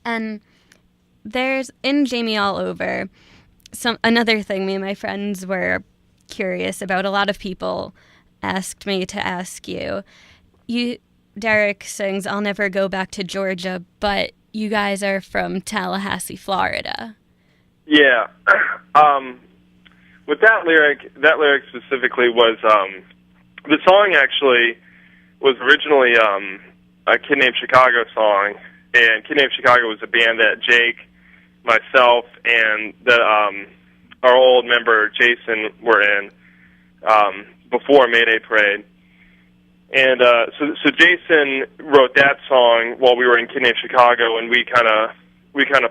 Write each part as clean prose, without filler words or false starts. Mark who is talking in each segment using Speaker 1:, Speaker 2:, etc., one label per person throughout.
Speaker 1: And there's, in Jamie All Over, another thing me and my friends were curious about. A lot of people asked me to ask you. Derek sings I'll Never Go Back to Georgia, but you guys are from Tallahassee, Florida.
Speaker 2: Yeah. With that lyric specifically was, the song actually was originally a Kid Named Chicago song, and Kid Named Chicago was a band that Jake, myself, and our old member Jason were in before Mayday Parade. And so Jason wrote that song while we were in Kid Named Chicago, and we kind of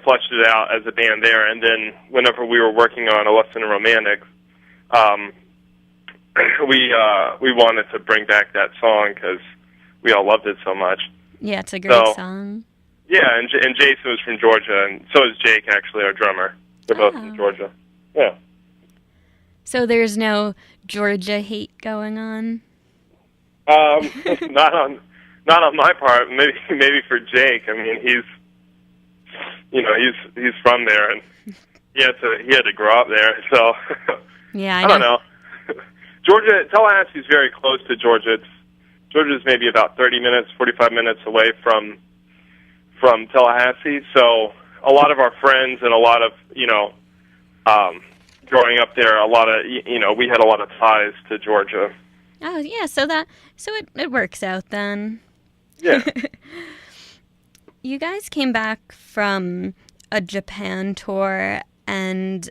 Speaker 2: fleshed it out as a band there. And then whenever we were working on A Lesson in Romantics, we wanted to bring back that song because we all loved it so much.
Speaker 1: Yeah, it's a great song.
Speaker 2: Yeah, and Jason was from Georgia, and so is Jake, actually, our drummer. They're both from Georgia. Yeah.
Speaker 1: So there's no Georgia hate going on?
Speaker 2: Not on my part. Maybe for Jake. I mean, he's from there, and he had to grow up there. So
Speaker 1: yeah,
Speaker 2: I don't know. Georgia, Tallahassee's very close to Georgia. Georgia's maybe about 30 minutes, 45 minutes away from Tallahassee. So a lot of our friends and a lot of growing up there, we had a lot of ties to Georgia.
Speaker 1: Oh yeah, so it works out then.
Speaker 2: Yeah.
Speaker 1: You guys came back from a Japan tour, and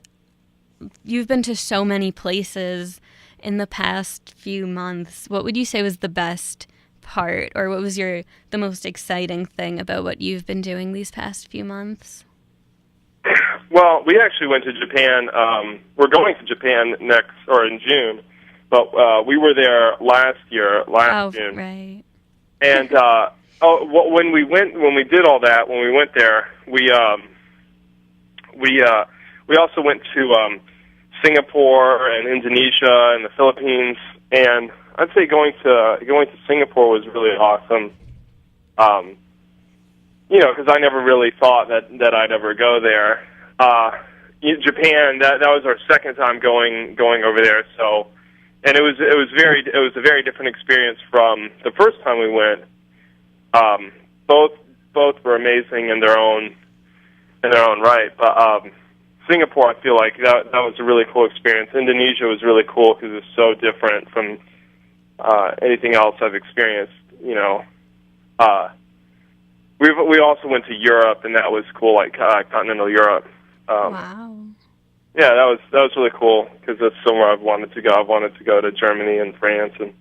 Speaker 1: you've been to so many places in the past few months. What would you say was the best part, or what was the most exciting thing about what you've been doing these past few months?
Speaker 2: Well, we actually went to Japan. We're going to Japan in June, but we were there last June.
Speaker 1: Right.
Speaker 2: And when we did all that, when we went there, we also went to Singapore and Indonesia and the Philippines, and I'd say going to Singapore was really awesome. Because I never really thought that I'd ever go there. Japan, that was our second time going over there. So, and it was a very different experience from the first time we went. Both were amazing in their own right. But Singapore, I feel like that was a really cool experience. Indonesia was really cool because it's so different from anything else I've experienced. We also went to Europe, and that was cool, like continental Europe.
Speaker 1: Wow.
Speaker 2: Yeah, that was really cool because that's somewhere I've wanted to go. I've wanted to go to Germany and France and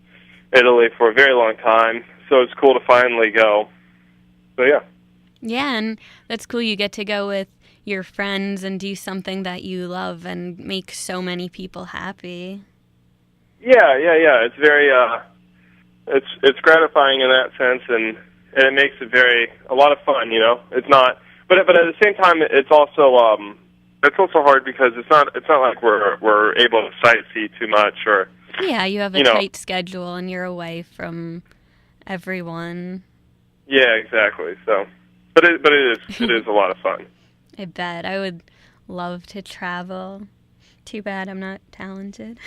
Speaker 2: Italy for a very long time, so it's cool to finally go. So yeah.
Speaker 1: Yeah, and that's cool. You get to go with your friends and do something that you love and make so many people happy. Yeah.
Speaker 2: It's very it's gratifying in that sense, and it makes it a lot of fun. It's not, but at the same time, it's also hard because it's not like we're able to sightsee too much or.
Speaker 1: Yeah, you have a tight schedule and you're away from everyone.
Speaker 2: Yeah, exactly. So, but it is a lot of fun.
Speaker 1: I bet. I would love to travel. Too bad I'm not talented.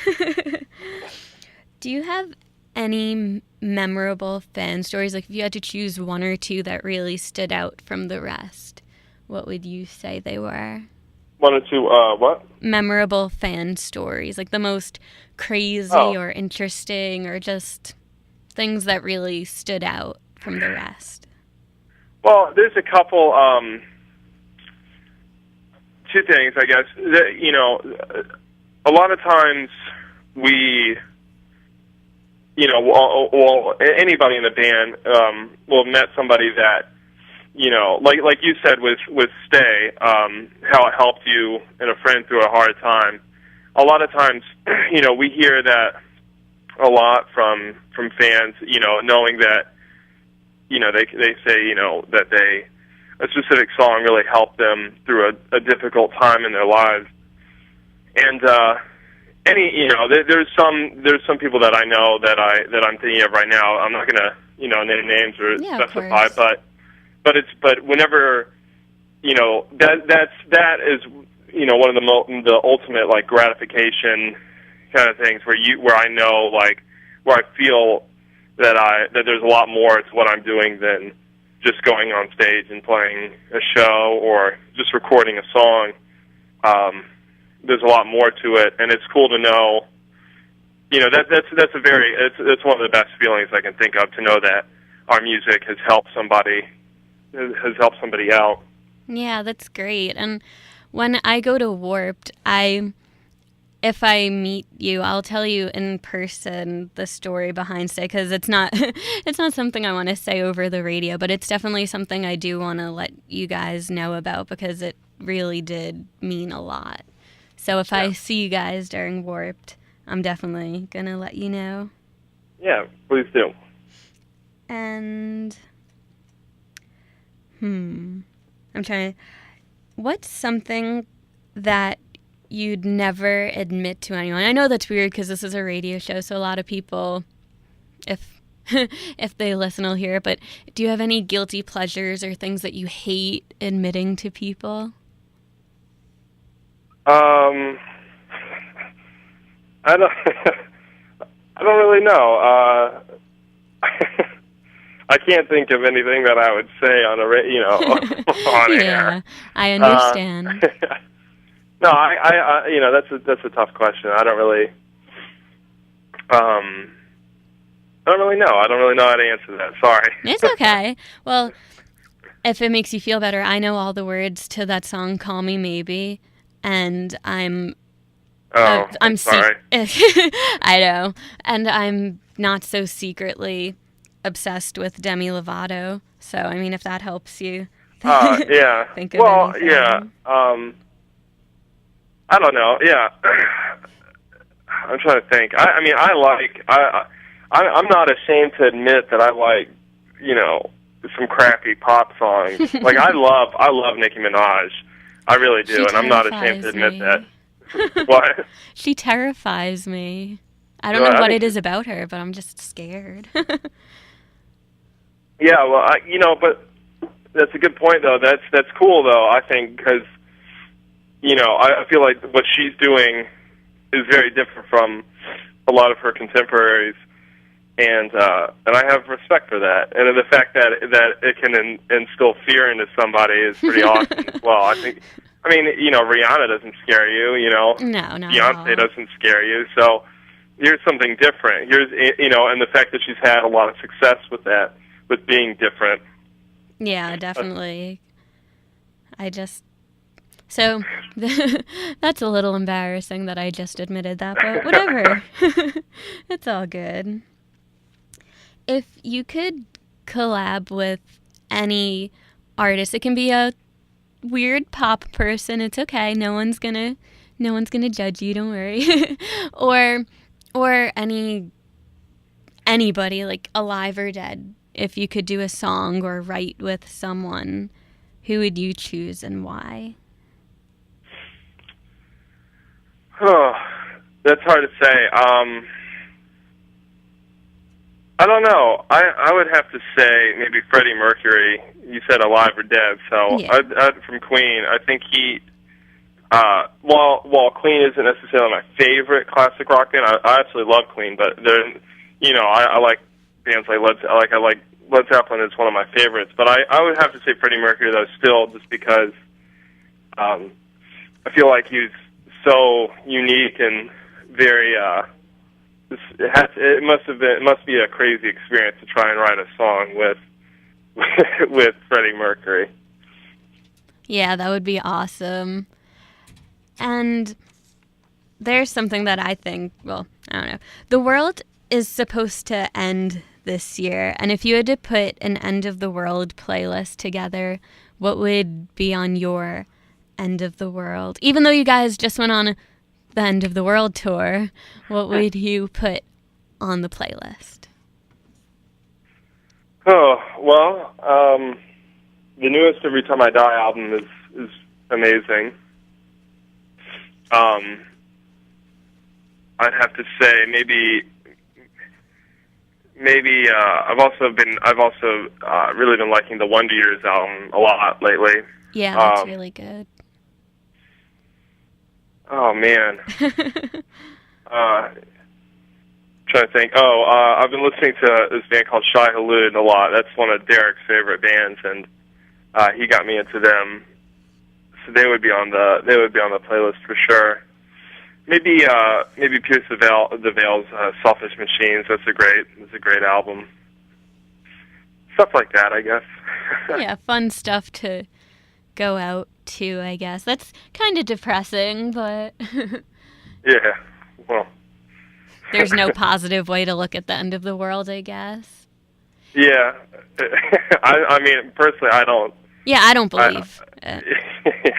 Speaker 1: Do you have any memorable fan stories? Like if you had to choose one or two that really stood out from the rest, what would you say they were?
Speaker 2: One or two, what?
Speaker 1: Memorable fan stories, like the most crazy or interesting or just things that really stood out from the rest.
Speaker 2: Well, there's a couple, two things, I guess. A lot of times we, anybody in the band will have met somebody that, like you said with Stay, how it helped you and a friend through a hard time. A lot of times, we hear that a lot from fans, knowing that, they say, that a specific song really helped them through a difficult time in their lives. And there's some people that I know that I'm thinking of right now. I'm not gonna name names or specify, but whenever that is one of the ultimate like gratification kind of things where I know like where I feel that there's a lot more to what I'm doing than just going on stage and playing a show or just recording a song. There's a lot more to it, and it's cool to know. That's one of the best feelings I can think of, to know that our music has helped somebody out.
Speaker 1: Yeah, that's great. And when I go to Warped, if I meet you, I'll tell you in person the story behind it, because it's not it's not something I want to say over the radio, but it's definitely something I do want to let you guys know about, because it really did mean a lot. So if I see you guys during Warped, I'm definitely going to let you know.
Speaker 2: Yeah, please do.
Speaker 1: And I'm trying to... What's something that you'd never admit to anyone? I know that's weird because this is a radio show, so a lot of people, if if they listen, will hear it. But do you have any guilty pleasures or things that you hate admitting to people?
Speaker 2: I don't. I don't really know. I can't think of anything that I would say on on air.
Speaker 1: Yeah, I understand.
Speaker 2: No, I that's a tough question. I don't really know. I don't really know how to answer that. Sorry.
Speaker 1: It's okay. Well, if it makes you feel better, I know all the words to that song, "Call Me Maybe," and I'm
Speaker 2: sorry.
Speaker 1: I know, and I'm not so secretly obsessed with Demi Lovato. So, I mean, if that helps you,
Speaker 2: yeah.
Speaker 1: think of anything.
Speaker 2: Yeah. I don't know. Yeah. I'm trying to think. I'm not ashamed to admit that I like, some crappy pop songs. Like I love Nicki Minaj. I really do, and I'm not ashamed to admit that. What?
Speaker 1: She terrifies me. I don't know what it is about her, but I'm just scared.
Speaker 2: Yeah, well, but that's a good point, though. That's cool, though, I think, because, I feel like what she's doing is very different from a lot of her contemporaries, and I have respect for that. And the fact that it can instill fear into somebody is pretty awesome as well. Rihanna doesn't scare you,
Speaker 1: No,
Speaker 2: Beyonce doesn't scare you, so here's something different. And the fact that she's had a lot of success with that, with being different.
Speaker 1: Yeah, definitely. So that's a little embarrassing that I just admitted that, but whatever. It's all good. If you could collab with any artist, it can be a weird pop person, it's okay. No one's gonna judge you, don't worry. or anybody, like alive or dead. If you could do a song or write with someone, who would you choose and why?
Speaker 2: Oh, that's hard to say. I don't know. I would have to say maybe Freddie Mercury. You said alive or dead, so
Speaker 1: yeah.
Speaker 2: From Queen. I think he. While Queen isn't necessarily my favorite classic rock band, I absolutely love Queen. But I like bands like Led Zeppelin is one of my favorites. But I would have to say Freddie Mercury though, still, just because I feel like he's so unique and very. It must be a crazy experience to try and write a song with Freddie Mercury.
Speaker 1: Yeah, that would be awesome. And there's something that I think, well, I don't know. The world is supposed to end this year, and if you had to put an end of the world playlist together, what would be on your end of the world? Even though you guys just went on the end of the world tour, what would you put on the playlist?
Speaker 2: Oh, well, the newest Every Time I Die album is amazing. I'd have to say maybe I've also really been liking the Wonder Years album a lot lately.
Speaker 1: Yeah, that's really good.
Speaker 2: Oh man, trying to think. I've been listening to this band called Shai Hulud a lot. That's one of Derek's favorite bands, and he got me into them. So they would be on the playlist for sure. Maybe Pierce the Veil's Selfish Machines. That's a great album. Stuff like that, I guess.
Speaker 1: Yeah, fun stuff to go out to, I guess. That's kind of depressing, but
Speaker 2: Yeah. Well.
Speaker 1: There's no positive way to look at the end of the world, I guess.
Speaker 2: Yeah. I mean, personally, I don't.
Speaker 1: Yeah, I don't believe it.
Speaker 2: Yeah.